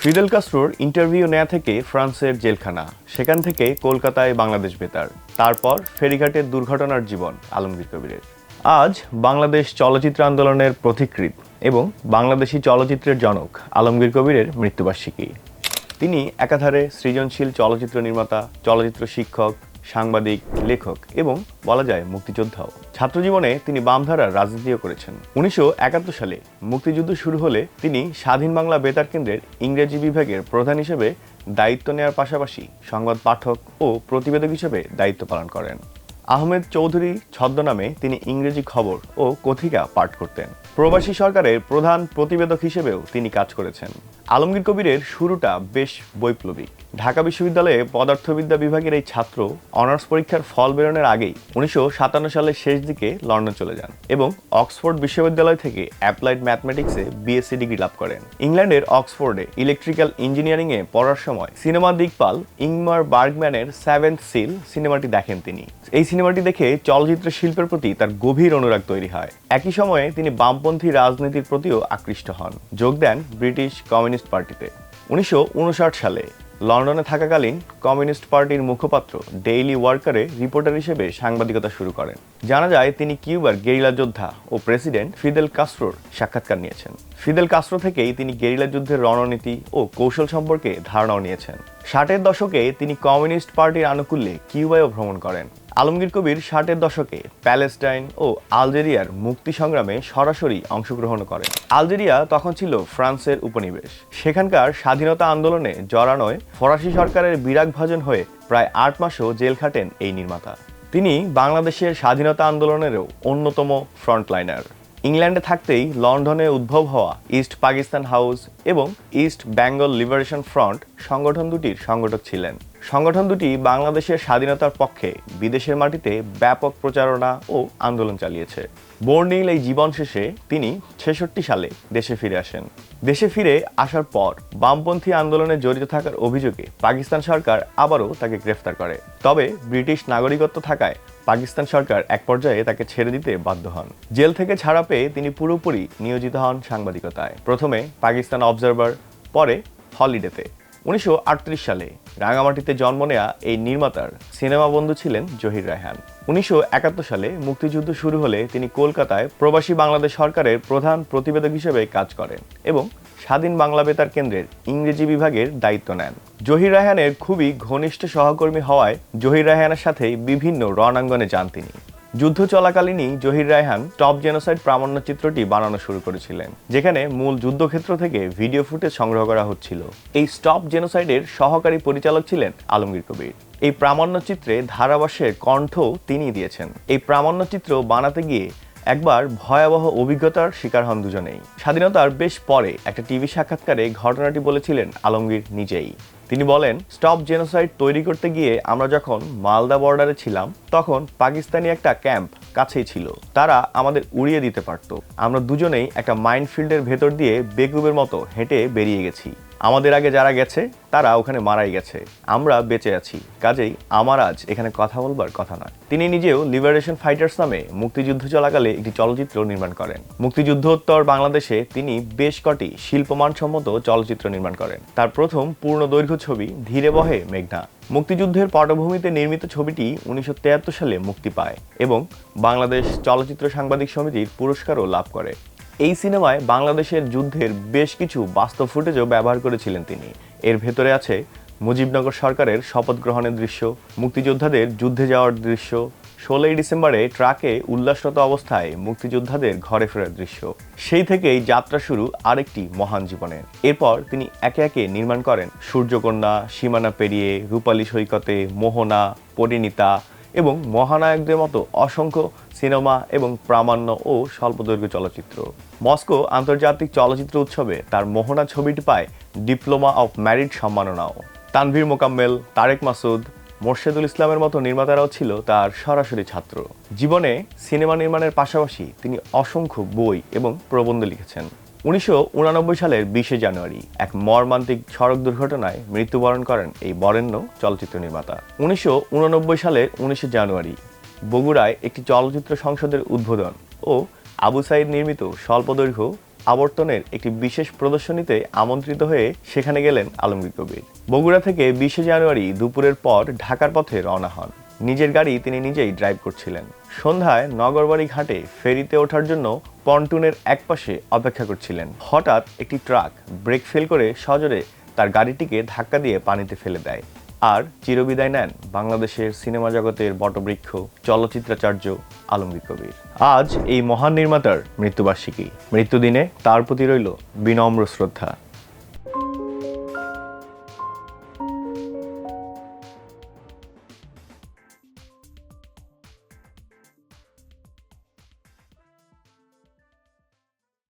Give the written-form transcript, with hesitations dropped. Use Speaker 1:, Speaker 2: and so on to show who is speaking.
Speaker 1: Fidel কাস্ট্রোর interview নেওয়া থেকে ফ্রান্সের জেলখানা, সেখান থেকে কলকাতায় বাংলাদেশ বেতার, তারপর ফেরিঘাটের দুর্ঘটনার জীবন আলমগীর কবিরের। আজ বাংলাদেশ চলচ্চিত্র আন্দোলনের পথিকৃৎ এবং বাংলাদেশি চলচ্চিত্রের জনক আলমগীর কবিরের মৃত্যুবার্ষিকী। তিনি একাধারে সৃজনশীল চলচ্চিত্র নির্মাতা, চলচ্চিত্র শিক্ষক, সাংবাদিক, লেখক এবং বলা যায় মুক্তিযোদ্ধাও। ছাত্রজীবনে তিনি বামধারার রাজনীতিও করেছেন। 1971 সালে মুক্তিযুদ্ধ শুরু হলে তিনি স্বাধীন বাংলা বেতার কেন্দ্রের ইংরেজি বিভাগের প্রধান হিসেবে দায়িত্ব নেওয়ার পাশাপাশি সংবাদ পাঠক ও প্রতিবেদক হিসেবে দায়িত্ব পালন করেন। আহমেদ চৌধুরী ছদ্মনামে তিনি ইংরেজি খবর ও কথিকা পাঠ করতেন। প্রবাসী সরকারের প্রধান প্রতিবেদক হিসেবেও তিনি কাজ করেছেন। আলমগীর কবিরের শুরুটা বেশ বৈপ্লবিক। ঢাকা বিশ্ববিদ্যালয়ে পদার্থবিদ্যা বিভাগের এই ছাত্র অনার্স পরীক্ষার ফল বেরোনোর আগেই 1957 সালের শেষ দিকে লন্ডন চলে যান এবং অক্সফোর্ড বিশ্ববিদ্যালয় থেকে অ্যাপ্লাইড ম্যাথমেটিক্সে বিএসসি ডিগ্রি লাভ করেন। ইংল্যান্ডের অক্সফোর্ডে ইলেকট্রিক্যাল ইঞ্জিনিয়ারিংয়ে পড়ার সময় সিনেমা দিকপাল ইংমার বার্গম্যানের সেভেন্থ সিল সিনেমাটি দেখেন তিনি। এই সিনেমাটি দেখে চলচ্চিত্র শিল্পের প্রতি তার গভীর অনুরাগ তৈরি হয়। একই সময়ে তিনি বামপন্থী রাজনীতির প্রতিও আকৃষ্ট হন, যোগ দেন ব্রিটিশ কমিউনিস্ট পার্টিতে। 1959 সালে লন্ডনে থাকাকালীন কমিউনিস্ট পার্টির মুখপাত্র ডেইলি ওয়ার্কারে রিপোর্টার হিসেবে সাংবাদিকতা শুরু করেন। জানা যায় তিনি কিউবার গেরিলা যোদ্ধা ও প্রেসিডেন্ট ফিদেল কাস্ট্রোর সাক্ষাৎকার নিয়েছেন। ফিদেল কাস্ট্রো থেকেই তিনি গেরিলা যুদ্ধের রণনীতি ও কৌশল সম্পর্কে ধারণাও নিয়েছেন। 60-এর দশকে তিনি কমিউনিস্ট পার্টির আনুকূল্যে কিউবায়ও ভ্রমণ করেন। আলমগীর কবির 60-এর দশকে প্যালেস্টাইন ও আলজেরিয়ার মুক্তি সংগ্রামে সরাসরি অংশগ্রহণ করেন। আলজেরিয়া তখন ছিল ফ্রান্সের উপনিবেশ। সেখানকার স্বাধীনতা আন্দোলনে জড়ানোয় ফরাসি সরকারের বিরাগভাজন হয়ে প্রায় 8 মাসও জেল খাটেন এই নির্মাতা। তিনি বাংলাদেশের স্বাধীনতা আন্দোলনেরও অন্যতম ফ্রন্টলাইনার। ইংল্যান্ডে থাকতেই লন্ডনে উদ্ভব হওয়া ইস্ট পাকিস্তান হাউস এবং ইস্ট বেঙ্গল লিবারেশন ফ্রন্ট সংগঠন দুটির সংগঠক ছিলেন। সংগঠন দুটি বাংলাদেশের স্বাধীনতার পক্ষে বিদেশের মাটিতে ব্যাপক প্রচারণা ও আন্দোলন চালিয়েছে। বর্ণিল এই জীবন শেষে তিনি 66 সালে দেশে ফিরে আসেন। দেশে ফিরে আসার পর বামপন্থী আন্দোলনে জড়িত থাকার অভিযোগে পাকিস্তান সরকার আবারও তাকে গ্রেফতার করে। তবে ব্রিটিশ নাগরিকত্ব থাকায় পাকিস্তান সরকার এক পর্যায়ে তাকে ছেড়ে দিতে বাধ্য হন। জেল থেকে ছাড়া পেয়ে তিনি পুরোপুরি নিয়োজিত হন সাংবাদিকতায়। প্রথমে পাকিস্তান অবজারভার, পরে হলিডেতে। 1938 সালে রাঙামাটিতে জন্ম নেয়া এই নির্মাতার সিনেমা বন্ধু ছিলেন জহির রায়হান। 1971 সালে মুক্তিযুদ্ধ শুরু হলে তিনি কলকাতায় প্রবাসী বাংলাদেশ সরকারের প্রধান প্রতিবেদক হিসেবে কাজ করেন এবং স্বাধীন বাংলা বেতার কেন্দ্রের ইংরেজি বিভাগের দায়িত্ব নেন। জহির রায়হানের খুবই ঘনিষ্ঠ সহকর্মী হওয়ায় জহির রায়হানের সাথেই বিভিন্ন রণাঙ্গনে যান তিনি। যুদ্ধ চলাকালীনই জহির রায়হান স্টপ জেনোসাইড প্রামাণ্যচিত্রটি বানানো শুরু করেছিলেন, যেখানে মূল যুদ্ধক্ষেত্র থেকে ভিডিও ফুটেজ সংগ্রহ করা হচ্ছিল। এই স্টপ জেনোসাইডের সহকারী পরিচালক ছিলেন আলমগীর কবির। এই প্রামাণ্যচিত্রে ধারাভাষ্যের কণ্ঠ তিনি দিয়েছেন। এই প্রামাণ্যচিত্র বানাতে গিয়ে একবার ভয়াবহ অভিজ্ঞতার শিকার হন দুজনেই। স্বাধীনতার বেশ পরে একটা টিভি সাক্ষাৎকারে ঘটনাটি বলেছিলেন আলমগীর নিজেই। তিনি বলেন, স্টপ জেনোসাইড তৈরি করতে গিয়ে আমরা যখন মালদা বর্ডারে ছিলাম তখন পাকিস্তানি একটা ক্যাম্প কাছেই ছিল। তারা আমাদের উড়িয়ে দিতে পারত। আমরা দুজনেই একটা মাইনফিল্ডের ভেতর দিয়ে বেকুবের মতো হেঁটে বেরিয়ে গেছি। আমাদের আগে যারা গেছে তারা ওখানে মারাই গেছে, আমরা বেঁচে আছি, কাজেই আমার আজ এখানে কথা বলবার কথা নয়। তিনি নিজেও লিবারেশন ফাইটার্স নামে মুক্তিযুদ্ধ চলাকালে একটি চলচ্চিত্র নির্মাণ করেন। মুক্তিযুদ্ধোত্তর বাংলাদেশে তিনি বেশ কটি শিল্পমানসম্মত চলচ্চিত্র নির্মাণ করেন। তার প্রথম পূর্ণদৈর্ঘ্য ছবি ধীরে বহে মেঘনা মুক্তিযুদ্ধের পটভূমিতে নির্মিত ছবিটি 1973 সালে মুক্তি পায় এবং বাংলাদেশ চলচ্চিত্র সাংবাদিক সমিতির পুরস্কারও লাভ করে। এই সিনেমায় বাংলাদেশের যুদ্ধের বেশ কিছু বাস্তব ফুটেজও ব্যবহার করেছিলেন তিনি। এর ভেতরে আছে মুজিবনগর সরকারের শপথ গ্রহণের দৃশ্য, মুক্তিযোদ্ধাদের যুদ্ধে যাওয়ার দৃশ্য, 16ই ডিসেম্বরে ট্রাকে উল্লাসরত অবস্থায় মুক্তিযোদ্ধাদের ঘরে ফেরার দৃশ্য। সেই থেকেই যাত্রা শুরু আরেকটি মহান জীবনের। এরপর তিনি একে একে নির্মাণ করেন সূর্যকন্যা, সীমানা পেরিয়ে, রূপালী সৈকতে, মোহনা, পরিণীতা এবং মহানায়কদের মতো অসংখ্য সিনেমা এবং প্রামাণ্য ও স্বল্পদৈর্ঘ্য চলচ্চিত্র। মস্কো আন্তর্জাতিক চলচ্চিত্র উৎসবে তার মোহনা ছবিটি পায় ডিপ্লোমা অফ মেরিট সম্মাননাও। তানভীর মোকাম্মেল, তারেক মাসুদ, মোর্শেদুল ইসলামের মতো নির্মাতারাও ছিল তার সরাসরি ছাত্র। জীবনে সিনেমা নির্মাণের পাশাপাশি তিনি অসংখ্য বই এবং প্রবন্ধ লিখেছেন। 1989 সালের 20 জানুয়ারি এক মর্মান্তিক সড়ক দুর্ঘটনায় মৃত্যুবরণ করেন এই বরেণ্য চলচ্চিত্র নির্মাতা। 1989 সালের 19 জানুয়ারি বগুড়ায় একটি চলচ্চিত্র সংসদের উদ্বোধন ও আবু সাইদ নির্মিত স্বল্পদৈর্ঘ্য আবর্তনের একটি বিশেষ প্রদর্শনীতে আমন্ত্রিত হয়ে সেখানে গেলেন আলমগীর কবির। বগুড়া থেকে 20শে জানুয়ারি দুপুরের পর ঢাকার পথে রওনা হন। নিজের গাড়ি তিনি নিজেই ড্রাইভ করছিলেন। সন্ধ্যায় নগরবাড়ি ঘাটে ফেরিতে ওঠার জন্য পন্টুনের একপাশে অপেক্ষা করছিলেন। হঠাৎ একটি ট্রাক ব্রেক ফেল করে সজোরে তার গাড়িটিকে ধাক্কা দিয়ে পানিতে ফেলে দেয়। আর চিরবিদায় নেন বাংলাদেশের সিনেমা জগতের বটবৃক্ষ চলচ্চিত্রাচার্য আলমগীর কবির। আজ এই মহান নির্মাতার মৃত্যুবার্ষিকী। মৃত্যুদিনে তার প্রতি রইল বিনম্র শ্রদ্ধা।